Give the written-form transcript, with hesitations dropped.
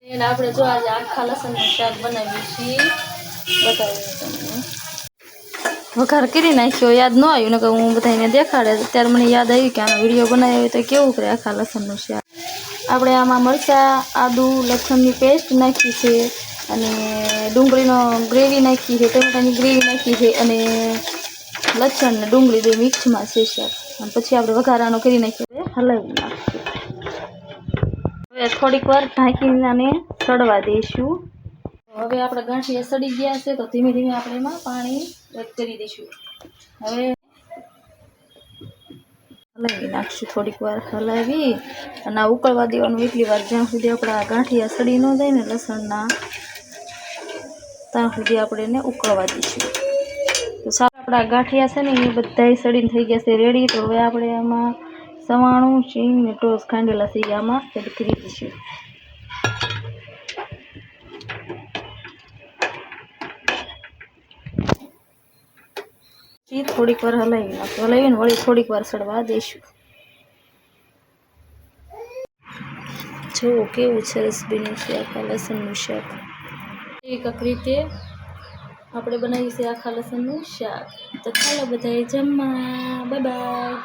એને આપણે જો આજે આખા લસણનું શાક બનાવ્યું છે, બતાવ્યું તમને. વઘાર કરી નાખ્યો, યાદ ન આવ્યું ને કે હું બધાને દેખાડે. ત્યારે મને યાદ આવ્યું કે આનો વિડીયો બનાવ્યો તો કેવું કરે આખા લસણનું શાક. આપણે આમાં મરચાં, આદુ, લસણની પેસ્ટ નાખી છે અને ડુંગળીનો ગ્રેવી નાખી છે, ટમેટાની ગ્રેવી નાખી છે અને લસણ ને ડુંગળી બે મિક્સમાં છે શાક. અને પછી આપણે વઘારાનો કરી નાખીએ, હલાવી નાખીએ. હવે થોડીક વાર ઢાંકીને આને સડવા દઈશું. હવે આપણે ગાંઠિયા સડી ગયા છે તો ધીમે ધીમે આપણે એમાં પાણી એડ કરી દઈશું. હવે હલાવી નાખશું, થોડીક વાર હલાવી અને આ ઉકળવા દેવાનું એટલી વાર જ્યાં સુધી આપણા ગાંઠિયા સડી ન જાય ને લસણના, ત્યાં સુધી આપણે એને ઉકળવા દઈશું. તો આપણા ગાંઠિયા છે ને એ બધા સડીને થઈ ગયા છે રેડી. તો હવે આપણે આમાં સવાણું, શીંગ ને ટોસ ખાંડેલા છે આમાં એડ કરી દઈશું. થોડીક વાર હલાવી નાખો, હલાવીને વળી થોડીક વાર સડવા દઈશું. જો કેવું સરસ બન્યું છે આખા લસણનું શાક. એક રીતે આપણે બનાવીએ છીએ આખા લસણનું શાક. તો ચાલો બધાએ જમવા. Bye bye.